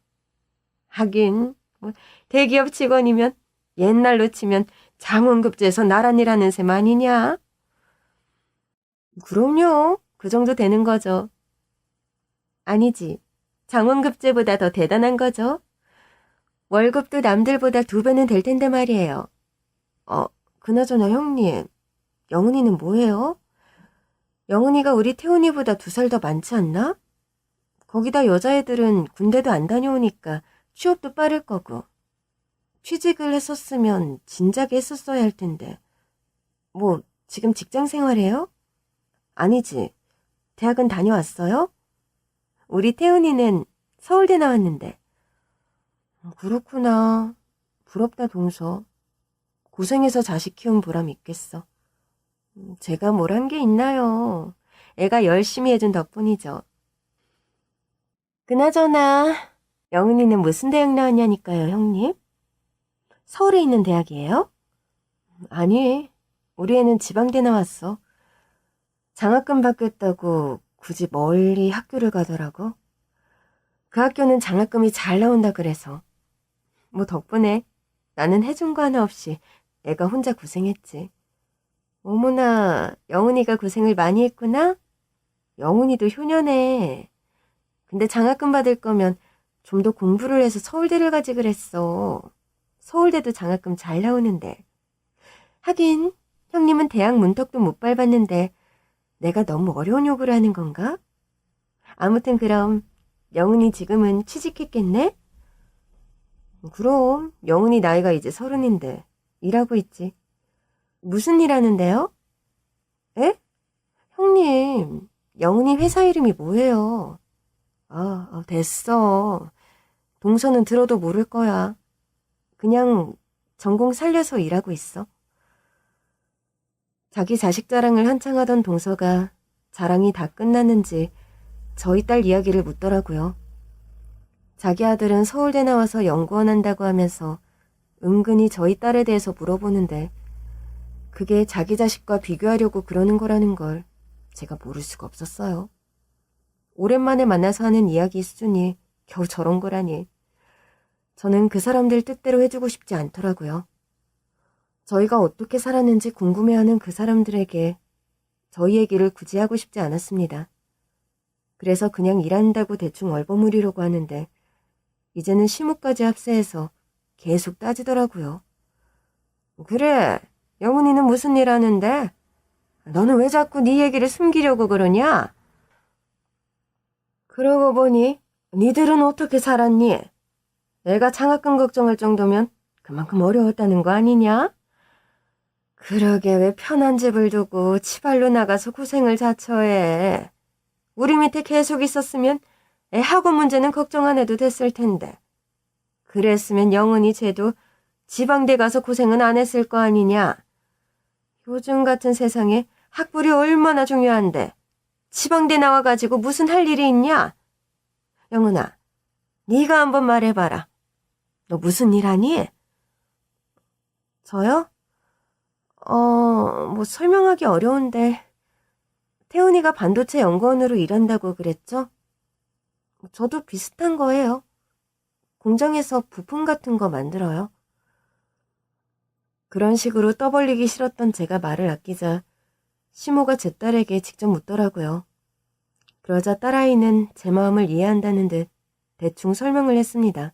하긴 뭐 대기업 직원이면 옛날로 치면 장원급제에서 나란일 하는 셈 아니냐? 그럼요. 그 정도 되는 거죠. 아니지. 장원급제보다 더 대단한 거죠. 월급도 남들보다 2배는 될 텐데 말이에요. 그나저나 형님, 영은이는 뭐해요? 영은이가 우리 태훈이보다 2살 더 많지 않나? 거기다 여자애들은 군대도 안 다녀오니까 취업도 빠를 거고. 취직을 했었으면 진작에 했었어야 할 텐데. 뭐 지금 직장 생활해요? 아니지. 대학은 다녀왔어요? 우리 태훈이는 서울대 나왔는데. 그렇구나. 부럽다 동서. 고생해서 자식 키운 보람 있겠어. 제가 뭘 한 게 있나요? 애가 열심히 해준 덕분이죠. 그나저나 영은이는 무슨 대학 나왔냐니까요, 형님? 서울에 있는 대학이에요? 아니, 우리 애는 지방대 나왔어. 장학금 받겠다고 굳이 멀리 학교를 가더라고. 그 학교는 장학금이 잘 나온다 그래서. 뭐 덕분에 나는 해준 거 하나 없이 애가 혼자 고생했지. 어머나, 영훈이가 고생을 많이 했구나? 영훈이도 효녀네. 근데 장학금 받을 거면 좀 더 공부를 해서 서울대를 가지 그랬어. 서울대도 장학금 잘 나오는데. 하긴 형님은 대학 문턱도 못 밟았는데 내가 너무 어려운 요구를 하는 건가? 아무튼 그럼 영훈이 지금은 취직했겠네? 그럼 영훈이 나이가 이제 30인데 일하고 있지. 무슨 일 하는데요? 에? 형님, 영훈이 회사 이름이 뭐예요? 됐어. 동서는 들어도 모를 거야. 그냥 전공 살려서 일하고 있어. 자기 자식 자랑을 한창 하던 동서가 자랑이 다 끝났는지 저희 딸 이야기를 묻더라고요. 자기 아들은 서울대 나와서 연구원 한다고 하면서 은근히 저희 딸에 대해서 물어보는데 그게 자기 자식과 비교하려고 그러는 거라는 걸 제가 모를 수가 없었어요. 오랜만에 만나서 하는 이야기 수준이 겨우 저런 거라니. 저는 그 사람들 뜻대로 해주고 싶지 않더라고요. 저희가 어떻게 살았는지 궁금해하는 그 사람들에게 저희 얘기를 굳이 하고 싶지 않았습니다. 그래서 그냥 일한다고 대충 얼버무리려고 하는데 이제는 시무까지 합세해서 계속 따지더라고요. 그래, 영훈이는 무슨 일 하는데? 너는 왜 자꾸 네 얘기를 숨기려고 그러냐? 그러고 보니 니들은 어떻게 살았니? 내가 장학금 걱정할 정도면 그만큼 어려웠다는 거 아니냐? 그러게 왜 편한 집을 두고 치발로 나가서 고생을 자처해. 우리 밑에 계속 있었으면 애 학원 문제는 걱정 안 해도 됐을 텐데. 그랬으면 영은이 쟤도 지방대 가서 고생은 안 했을 거 아니냐. 요즘 같은 세상에 학벌이 얼마나 중요한데 지방대 나와가지고 무슨 할 일이 있냐? 영은아, 네가 한번 말해봐라. 너 무슨 일 하니? 저요? 뭐 설명하기 어려운데 태훈이가 반도체 연구원으로 일한다고 그랬죠? 저도 비슷한 거예요. 공장에서 부품 같은 거 만들어요. 그런 식으로 떠벌리기 싫었던 제가 말을 아끼자 시모가 제 딸에게 직접 묻더라고요. 그러자 딸아이는 제 마음을 이해한다는 듯 대충 설명을 했습니다.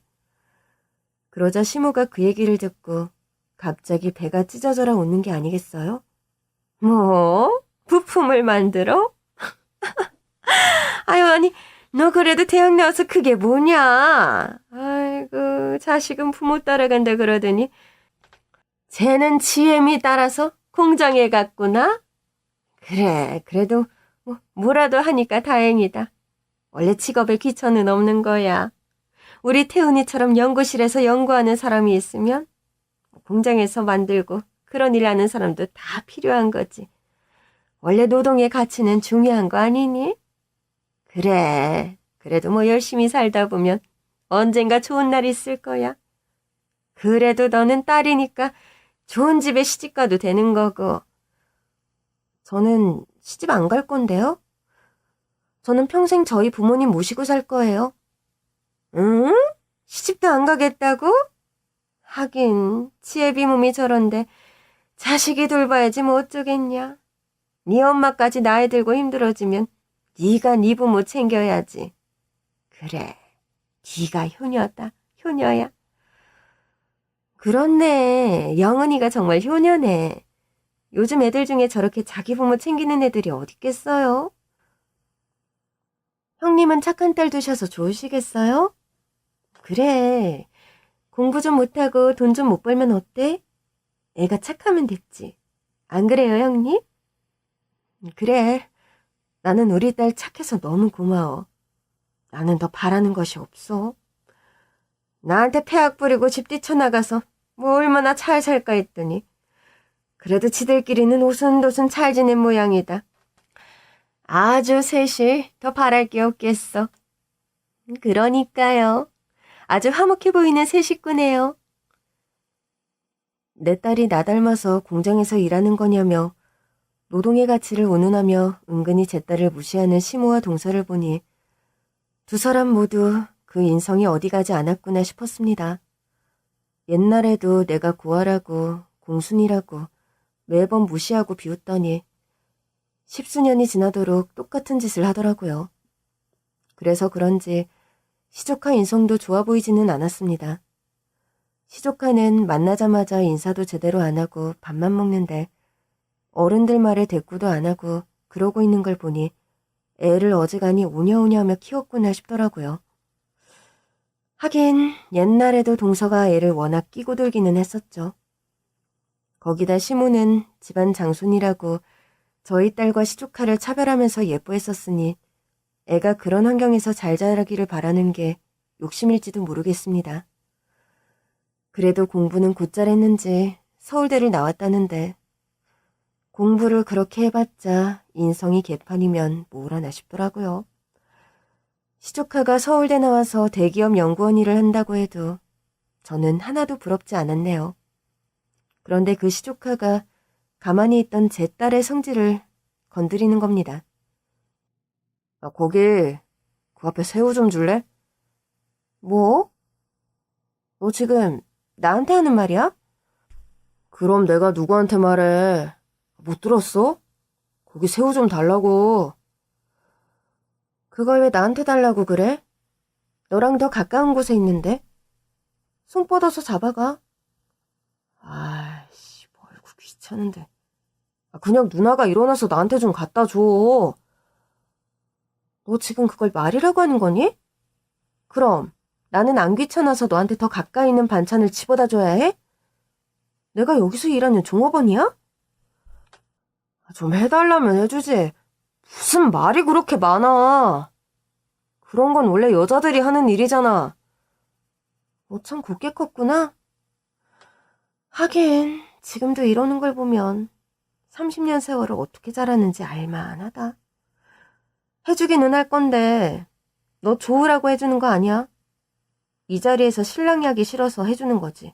그러자 시모가 그 얘기를 듣고 갑자기 배가 찢어져라 웃는 게 아니겠어요? 뭐? 부품을 만들어? 아유, 아니, 너 그래도 대학 나와서 그게 뭐냐? 아이고, 자식은 부모 따라간다 그러더니 쟤는 지엠이 따라서 공장에 갔구나? 그래, 그래도 뭐라도 하니까 다행이다. 원래 직업에 귀천은 없는 거야. 우리 태훈이처럼 연구실에서 연구하는 사람이 있으면 공장에서 만들고 그런 일 하는 사람도 다 필요한 거지. 원래 노동의 가치는 중요한 거 아니니? 그래, 그래도 뭐 열심히 살다 보면 언젠가 좋은 날 있을 거야. 그래도 너는 딸이니까 좋은 집에 시집가도 되는 거고. 저는 시집 안 갈 건데요? 저는 평생 저희 부모님 모시고 살 거예요. 응? 시집도 안 가겠다고? 하긴 지혜비 몸이 저런데 자식이 돌봐야지 뭐 어쩌겠냐. 네 엄마까지 나이 들고 힘들어지면 네가 네 부모 챙겨야지. 그래, 네가 효녀다, 효녀야. 그렇네, 영은이가 정말 효녀네. 요즘 애들 중에 저렇게 자기 부모 챙기는 애들이 어딨겠어요? 형님은 착한 딸 두셔서 좋으시겠어요? 그래. 공부 좀 못하고 돈 좀 못 벌면 어때? 애가 착하면 됐지. 안 그래요, 형님? 그래. 나는 우리 딸 착해서 너무 고마워. 나는 더 바라는 것이 없어. 나한테 폐악 부리고 집 뛰쳐나가서 뭐 얼마나 잘 살까 했더니 그래도 지들끼리는 오순도순 잘 지낸 모양이다. 아주 셋이 더 바랄 게 없겠어. 그러니까요. 아주 화목해 보이는 새 식구네요. 내 딸이 나 닮아서 공장에서 일하는 거냐며 노동의 가치를 운운하며 은근히 제 딸을 무시하는 시모와 동서를 보니 두 사람 모두 그 인성이 어디 가지 않았구나 싶었습니다. 옛날에도 내가 고아라고 공순이라고 매번 무시하고 비웃더니 10수년이 지나도록 똑같은 짓을 하더라고요. 그래서 그런지 시조카 인성도 좋아 보이지는 않았습니다. 시조카는 만나자마자 인사도 제대로 안 하고 밥만 먹는데 어른들 말에 대꾸도 안 하고 그러고 있는 걸 보니 애를 어지간히 오냐오냐하며 키웠구나 싶더라고요. 하긴 옛날에도 동서가 애를 워낙 끼고 돌기는 했었죠. 거기다 시모는 집안 장손이라고 저희 딸과 시조카를 차별하면서 예뻐했었으니 애가 그런 환경에서 잘 자라기를 바라는 게 욕심일지도 모르겠습니다. 그래도 공부는 곧잘 했는지 서울대를 나왔다는데 공부를 그렇게 해봤자 인성이 개판이면 뭘 하나 싶더라고요. 시조카가 서울대 나와서 대기업 연구원 일을 한다고 해도 저는 하나도 부럽지 않았네요. 그런데 그 시조카가 가만히 있던 제 딸의 성질을 건드리는 겁니다. 거기 그 앞에 새우 좀 줄래? 뭐? 너 지금 나한테 하는 말이야? 그럼 내가 누구한테 말해? 못 들었어? 거기 새우 좀 달라고. 그걸 왜 나한테 달라고 그래? 너랑 더 가까운 곳에 있는데? 손 뻗어서 잡아가. 아이씨, 아이고 귀찮은데. 그냥 누나가 일어나서 나한테 좀 갖다 줘. 너 지금 그걸 말이라고 하는 거니? 그럼 나는 안 귀찮아서 너한테 더 가까이 있는 반찬을 집어다 줘야 해? 내가 여기서 일하는 종업원이야? 좀 해달라면 해주지. 무슨 말이 그렇게 많아. 그런 건 원래 여자들이 하는 일이잖아. 너 참 곱게 컸구나. 하긴 지금도 이러는 걸 보면 30년 세월을 어떻게 자랐는지 알만하다. 해주기는 할 건데 너 좋으라고 해주는 거 아니야? 이 자리에서 신랑이 하기 싫어서 해주는 거지.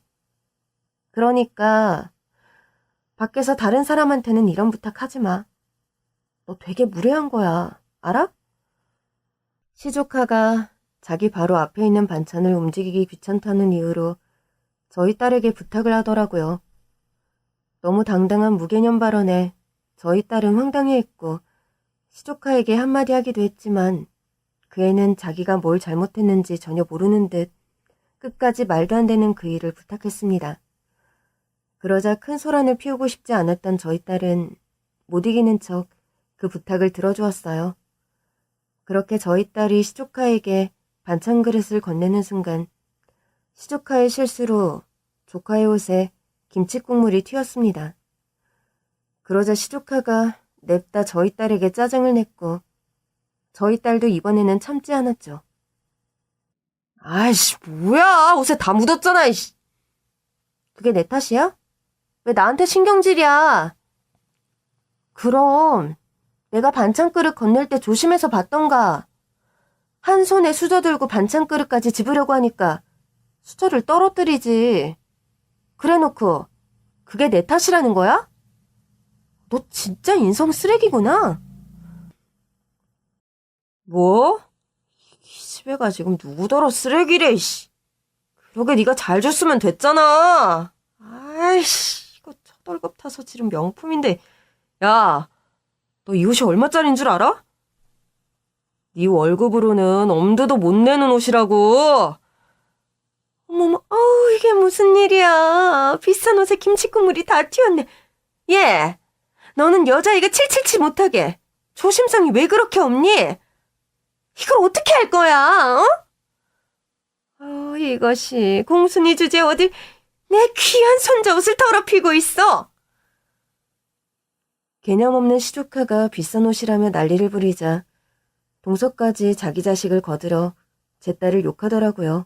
그러니까 밖에서 다른 사람한테는 이런 부탁하지 마. 너 되게 무례한 거야. 알아? 시조카가 자기 바로 앞에 있는 반찬을 움직이기 귀찮다는 이유로 저희 딸에게 부탁을 하더라고요. 너무 당당한 무개념 발언에 저희 딸은 황당해했고 시조카에게 한마디 하기도 했지만 그 애는 자기가 뭘 잘못했는지 전혀 모르는 듯 끝까지 말도 안 되는 그 일을 부탁했습니다. 그러자 큰 소란을 피우고 싶지 않았던 저희 딸은 못 이기는 척 그 부탁을 들어주었어요. 그렇게 저희 딸이 시조카에게 반찬 그릇을 건네는 순간 시조카의 실수로 조카의 옷에 김치 국물이 튀었습니다. 그러자 시조카가 냅다 저희 딸에게 짜증을 냈고 저희 딸도 이번에는 참지 않았죠. 아이씨 뭐야 옷에 다 묻었잖아 이씨. 그게 내 탓이야? 왜 나한테 신경질이야? 그럼 내가 반찬 그릇 건넬 때 조심해서 봤던가. 한 손에 수저 들고 반찬 그릇까지 집으려고 하니까 수저를 떨어뜨리지. 그래놓고 그게 내 탓이라는 거야? 너 진짜 인성 쓰레기구나. 뭐? 이 집애가 지금 누구더러 쓰레기래 이씨. 그러게 네가 잘 줬으면 됐잖아. 아이씨 이거 첫 월급 타서 지른 명품인데. 야 너 이 옷이 얼마짜리인 줄 알아? 네 월급으로는 엄두도 못 내는 옷이라고. 어머머, 어우 이게 무슨 일이야. 비싼 옷에 김치 국물이 다 튀었네. 얘, 너는 여자애가 칠칠치 못하게 조심성이 왜 그렇게 없니? 이걸 어떻게 할 거야, 이것이 공순이 주제에 어딜 내 귀한 손자 옷을 더럽히고 있어. 개념 없는 시조카가 비싼 옷이라며 난리를 부리자 동서까지 자기 자식을 거들어 제 딸을 욕하더라고요.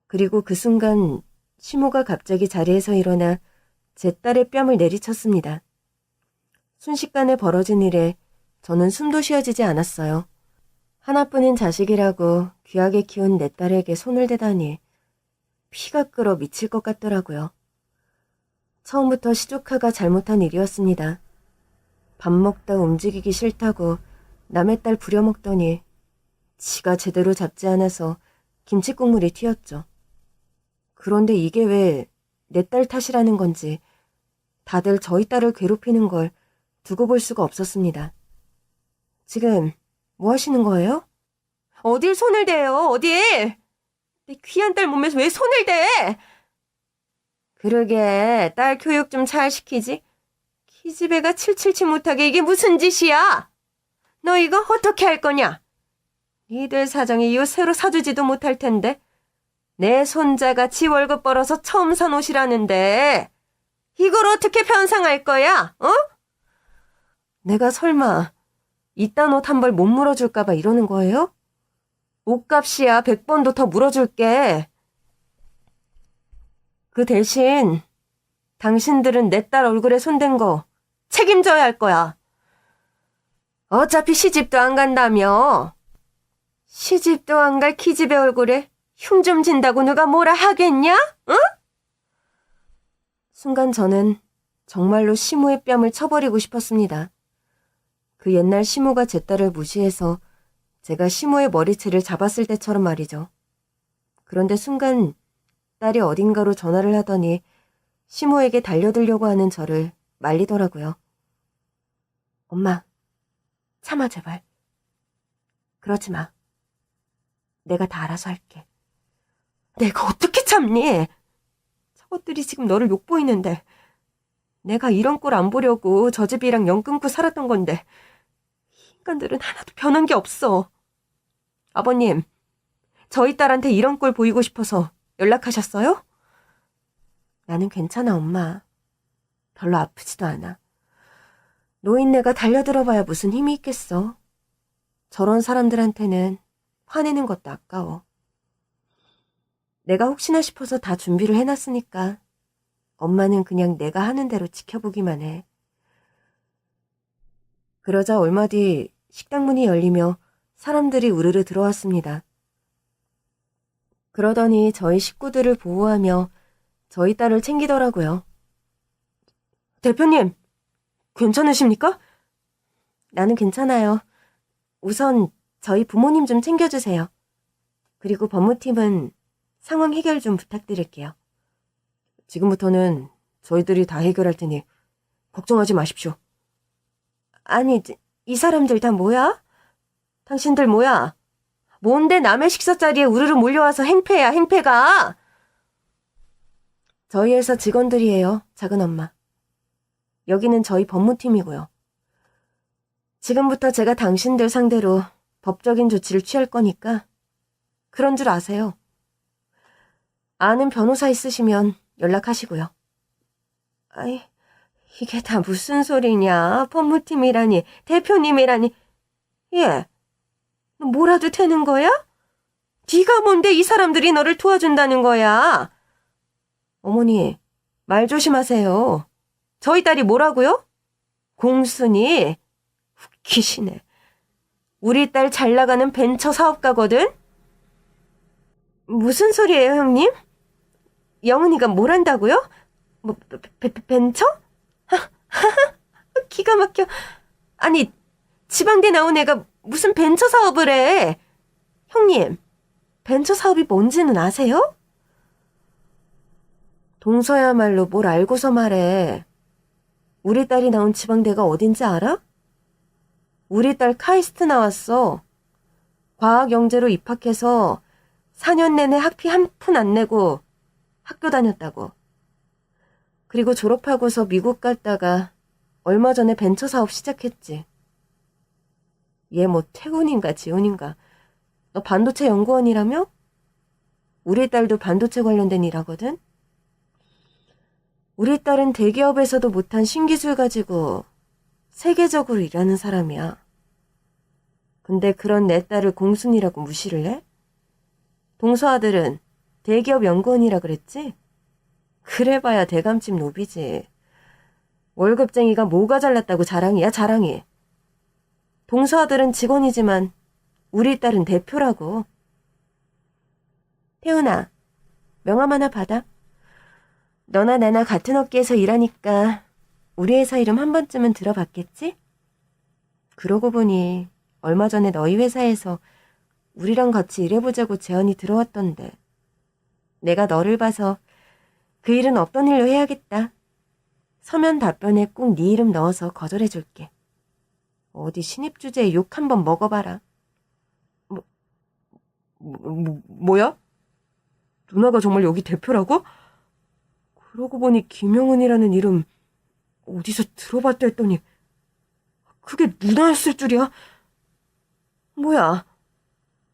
그리고 그 순간 시모가 갑자기 자리에서 일어나 제 딸의 뺨을 내리쳤습니다. 순식간에 벌어진 일에 저는 숨도 쉬어지지 않았어요. 하나뿐인 자식이라고 귀하게 키운 내 딸에게 손을 대다니 피가 끓어 미칠 것 같더라고요. 처음부터 시조카가 잘못한 일이었습니다. 밥 먹다 움직이기 싫다고 남의 딸 부려먹더니 지가 제대로 잡지 않아서 김치국물이 튀었죠. 그런데 이게 왜 내 딸 탓이라는 건지 다들 저희 딸을 괴롭히는 걸 두고 볼 수가 없었습니다. 지금 뭐 하시는 거예요? 어딜 손을 대요, 어딜? 내 귀한 딸 몸에서 왜 손을 대? 그러게, 딸 교육 좀 잘 시키지? 기집애가 칠칠치 못하게 이게 무슨 짓이야? 너 이거 어떻게 할 거냐? 니들 사정이 이거 새로 사주지도 못할 텐데 내 손자가 지 월급 벌어서 처음 산 옷이라는데 이걸 어떻게 변상할 거야? 내가 설마 이딴 옷 한 벌 못 물어줄까 봐 이러는 거예요? 옷값이야 100번도 더 물어줄게. 그 대신 당신들은 내 딸 얼굴에 손댄 거 책임져야 할 거야. 어차피 시집도 안 간다며. 시집도 안 갈 기집애 얼굴에 흉 좀 진다고 누가 뭐라 하겠냐? 응? 순간 저는 정말로 시모의 뺨을 쳐버리고 싶었습니다. 그 옛날 시모가 제 딸을 무시해서 제가 시모의 머리채를 잡았을 때처럼 말이죠. 그런데 순간 딸이 어딘가로 전화를 하더니 시모에게 달려들려고 하는 저를 말리더라고요. 엄마, 참아 제발. 그러지 마. 내가 다 알아서 할게. 내가 어떻게 참니? 저것들이 지금 너를 욕보이는데 내가 이런 꼴 안 보려고 저 집이랑 연 끊고 살았던 건데 이 인간들은 하나도 변한 게 없어. 아버님, 저희 딸한테 이런 꼴 보이고 싶어서 연락하셨어요? 나는 괜찮아, 엄마. 별로 아프지도 않아. 노인네가 달려들어봐야 무슨 힘이 있겠어. 저런 사람들한테는 화내는 것도 아까워. 내가 혹시나 싶어서 다 준비를 해놨으니까 엄마는 그냥 내가 하는 대로 지켜보기만 해. 그러자 얼마 뒤 식당 문이 열리며 사람들이 우르르 들어왔습니다. 그러더니 저희 식구들을 보호하며 저희 딸을 챙기더라고요. 대표님, 괜찮으십니까? 나는 괜찮아요. 우선 저희 부모님 좀 챙겨주세요. 그리고 법무팀은 상황 해결 좀 부탁드릴게요. 지금부터는 저희들이 다 해결할 테니 걱정하지 마십시오. 아니, 이 사람들 다 뭐야? 당신들 뭐야? 뭔데 남의 식사 자리에 우르르 몰려와서 행패야, 행패가? 저희 회사 직원들이에요, 작은 엄마. 여기는 저희 법무팀이고요. 지금부터 제가 당신들 상대로 법적인 조치를 취할 거니까 그런 줄 아세요. 아는 변호사 있으시면 연락하시고요. 아이, 이게 다 무슨 소리냐. 법무팀이라니, 대표님이라니. 얘, 너 뭐라도 되는 거야? 네가 뭔데 이 사람들이 너를 도와준다는 거야? 어머니, 말 조심하세요. 저희 딸이 뭐라고요? 공순이? 웃기시네. 우리 딸 잘 나가는 벤처 사업가거든? 무슨 소리예요, 형님? 영은이가 뭘 한다고요? 뭐, 벤처? 기가 막혀. 아니, 지방대 나온 애가 무슨 벤처 사업을 해? 형님, 벤처 사업이 뭔지는 아세요? 동서야말로 뭘 알고서 말해. 우리 딸이 나온 지방대가 어딘지 알아? 우리 딸 카이스트 나왔어. 과학영재로 입학해서 4년 내내 학비 한 푼 안 내고 학교 다녔다고. 그리고 졸업하고서 미국 갔다가 얼마 전에 벤처 사업 시작했지. 얘 뭐 태훈인가 지훈인가. 너 반도체 연구원이라며? 우리 딸도 반도체 관련된 일하거든? 우리 딸은 대기업에서도 못한 신기술 가지고 세계적으로 일하는 사람이야. 근데 그런 내 딸을 공순이라고 무시를 해? 동서 아들은 대기업 연구원이라 그랬지? 그래봐야 대감집 노비지. 월급쟁이가 뭐가 잘났다고 자랑이야, 자랑이. 동서 아들은 직원이지만 우리 딸은 대표라고. 태훈아, 명함 하나 받아. 너나 나나 같은 업계에서 일하니까 우리 회사 이름 한 번쯤은 들어봤겠지? 그러고 보니 얼마 전에 너희 회사에서 우리랑 같이 일해보자고 제안이 들어왔던데 내가 너를 봐서 그 일은 없던 일로 해야겠다. 서면 답변에 꼭 네 이름 넣어서 거절해줄게. 어디 신입 주제에 욕 한번 먹어봐라. 뭐야? 누나가 정말 여기 대표라고? 그러고 보니 김영은이라는 이름 어디서 들어봤다 했더니 그게 누나였을 줄이야? 뭐야?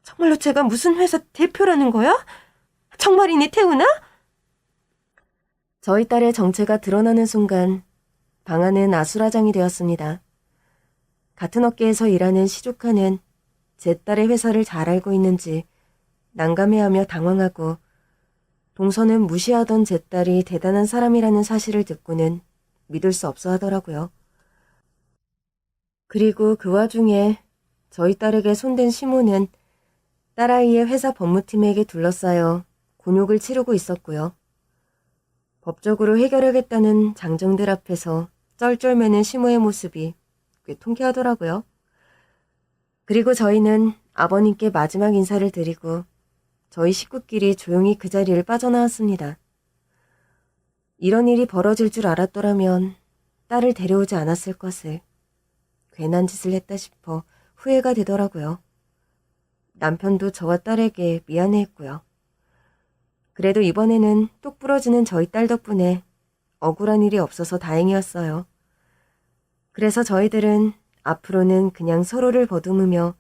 정말로 제가 무슨 회사 대표라는 거야? 정말이니 태훈아? 저희 딸의 정체가 드러나는 순간 방 안은 아수라장이 되었습니다. 같은 업계에서 일하는 시조카는 제 딸의 회사를 잘 알고 있는지 난감해하며 당황하고 동서는 무시하던 제 딸이 대단한 사람이라는 사실을 듣고는 믿을 수 없어 하더라고요. 그리고 그 와중에 저희 딸에게 손댄 시모는 딸아이의 회사 법무팀에게 둘러싸여 곤욕을 치르고 있었고요. 법적으로 해결하겠다는 장정들 앞에서 쩔쩔매는 시모의 모습이 꽤 통쾌하더라고요. 그리고 저희는 아버님께 마지막 인사를 드리고 저희 식구끼리 조용히 그 자리를 빠져나왔습니다. 이런 일이 벌어질 줄 알았더라면 딸을 데려오지 않았을 것을 괜한 짓을 했다 싶어 후회가 되더라고요. 남편도 저와 딸에게 미안해했고요. 그래도 이번에는 똑 부러지는 저희 딸 덕분에 억울한 일이 없어서 다행이었어요. 그래서 저희들은 앞으로는 그냥 서로를 버듬으며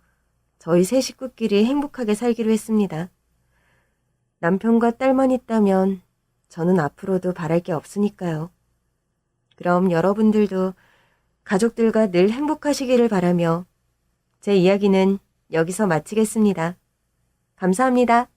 저희 세 식구끼리 행복하게 살기로 했습니다. 남편과 딸만 있다면 저는 앞으로도 바랄 게 없으니까요. 그럼 여러분들도 가족들과 늘 행복하시기를 바라며 제 이야기는 여기서 마치겠습니다. 감사합니다.